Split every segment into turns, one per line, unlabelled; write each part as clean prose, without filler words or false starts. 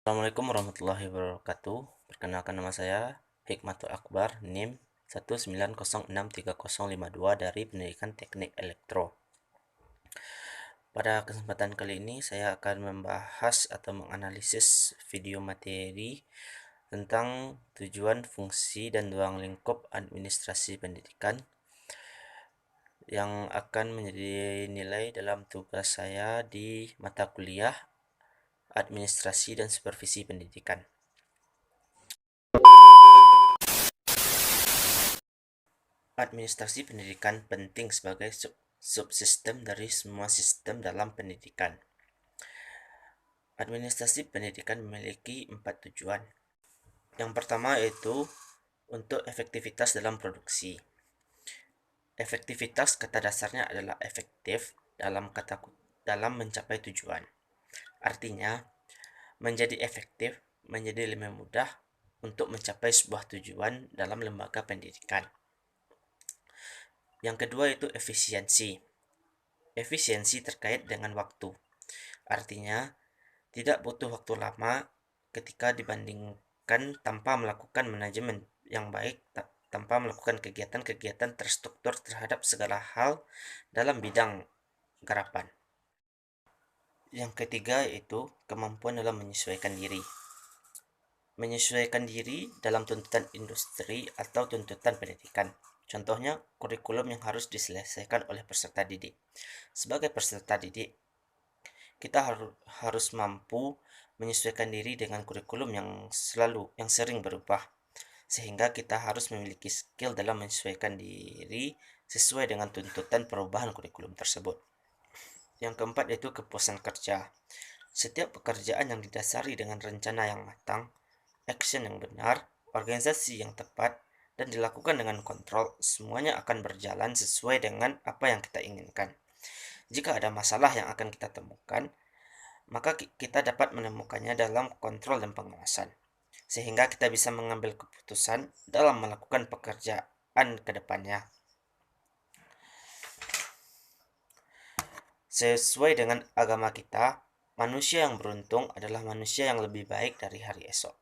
Assalamualaikum warahmatullahi wabarakatuh. Perkenalkan, nama saya Hikmatul Akbar, NIM 190630052 dari Pendidikan Teknik Elektro. Pada kesempatan kali ini saya akan membahas atau menganalisis video materi tentang tujuan, fungsi, dan ruang lingkup administrasi pendidikan yang akan menjadi nilai dalam tugas saya di mata kuliah Administrasi dan Supervisi Pendidikan. Administrasi pendidikan penting sebagai subsistem dari semua sistem dalam pendidikan. Administrasi pendidikan memiliki 4 tujuan. Yang pertama yaitu untuk efektivitas dalam produksi. Efektivitas kata dasarnya adalah efektif dalam mencapai tujuan. Artinya, menjadi efektif menjadi lebih mudah untuk mencapai sebuah tujuan dalam lembaga pendidikan. Yang kedua itu efisiensi. Efisiensi terkait dengan waktu. Artinya, tidak butuh waktu lama ketika dibandingkan tanpa melakukan manajemen yang baik, tanpa melakukan kegiatan-kegiatan terstruktur terhadap segala hal dalam bidang garapan. Yang ketiga yaitu kemampuan dalam menyesuaikan diri. Menyesuaikan diri dalam tuntutan industri atau tuntutan pendidikan. Contohnya, kurikulum yang harus diselesaikan oleh peserta didik. Sebagai peserta didik, kita harus mampu menyesuaikan diri dengan kurikulum yang sering berubah, sehingga kita harus memiliki skill dalam menyesuaikan diri sesuai dengan tuntutan perubahan kurikulum tersebut. Yang keempat yaitu kepuasan kerja. Setiap pekerjaan yang didasari dengan rencana yang matang, action yang benar, organisasi yang tepat, dan dilakukan dengan kontrol, semuanya akan berjalan sesuai dengan apa yang kita inginkan. Jika ada masalah yang akan kita temukan, maka kita dapat menemukannya dalam kontrol dan pengawasan, sehingga kita bisa mengambil keputusan dalam melakukan pekerjaan ke depannya. Sesuai dengan agama kita, manusia yang beruntung adalah manusia yang lebih baik dari hari esok.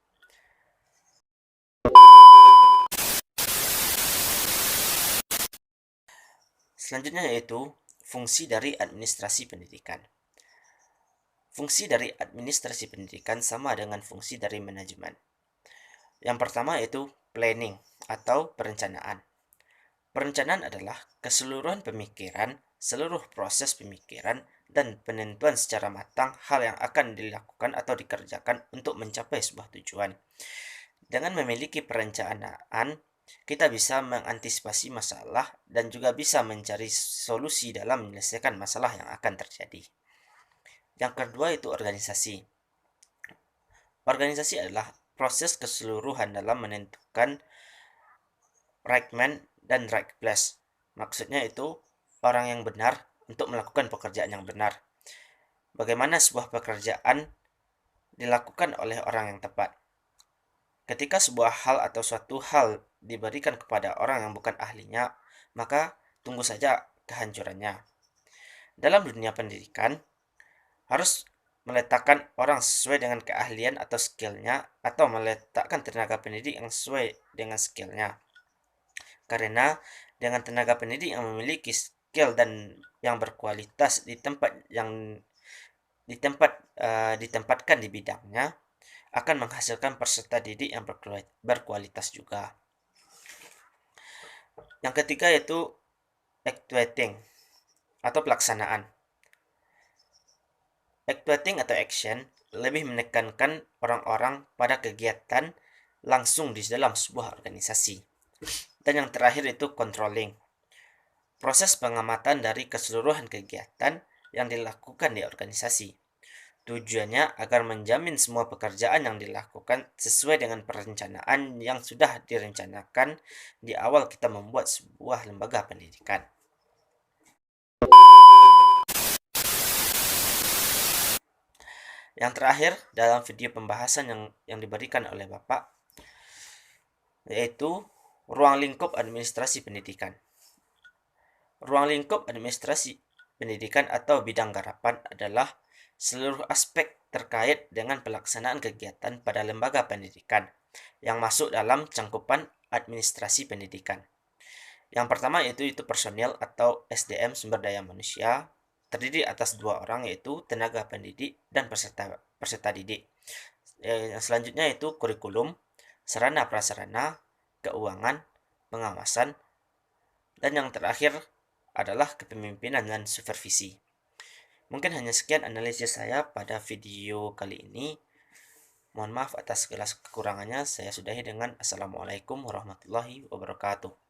Selanjutnya yaitu fungsi dari administrasi pendidikan. Fungsi dari administrasi pendidikan sama dengan fungsi dari manajemen. Yang pertama yaitu planning atau perencanaan. Perencanaan adalah keseluruhan pemikiran, seluruh proses pemikiran, dan penentuan secara matang hal yang akan dilakukan atau dikerjakan untuk mencapai sebuah tujuan. Dengan memiliki perencanaan, kita bisa mengantisipasi masalah dan juga bisa mencari solusi dalam menyelesaikan masalah yang akan terjadi. Yang kedua itu organisasi. Organisasi adalah proses keseluruhan dalam menentukan right man dan right place. Maksudnya itu orang yang benar untuk melakukan pekerjaan yang benar. Bagaimana sebuah pekerjaan dilakukan oleh orang yang tepat. Ketika sebuah hal atau suatu hal diberikan kepada orang yang bukan ahlinya, maka tunggu saja kehancurannya. Dalam dunia pendidikan, harus meletakkan orang sesuai dengan keahlian atau skillnya, atau meletakkan tenaga pendidik yang sesuai dengan skillnya. Karena dengan tenaga pendidik yang memiliki skill dan yang berkualitas ditempatkan di bidangnya, akan menghasilkan peserta didik yang berkualitas juga. Yang ketiga yaitu actuating atau pelaksanaan. Actuating atau action lebih menekankan orang-orang pada kegiatan langsung di dalam sebuah organisasi. Dan yang terakhir itu controlling. Proses pengamatan dari keseluruhan kegiatan yang dilakukan di organisasi. Tujuannya agar menjamin semua pekerjaan yang dilakukan sesuai dengan perencanaan yang sudah direncanakan di awal kita membuat sebuah lembaga pendidikan. Yang terakhir dalam video pembahasan yang diberikan oleh Bapak, yaitu ruang lingkup administrasi pendidikan. Ruang lingkup administrasi pendidikan atau bidang garapan adalah seluruh aspek terkait dengan pelaksanaan kegiatan pada lembaga pendidikan yang masuk dalam cangkupan administrasi pendidikan. Yang pertama yaitu personil atau SDM, sumber daya manusia, terdiri atas dua orang yaitu tenaga pendidik dan peserta peserta didik. Yang selanjutnya yaitu kurikulum, sarana prasarana, keuangan, pengawasan, dan yang terakhir adalah kepemimpinan dan supervisi. Mungkin hanya sekian analisis saya pada video kali ini. Mohon maaf atas segala kekurangannya. Saya sudahi dengan Assalamualaikum warahmatullahi wabarakatuh.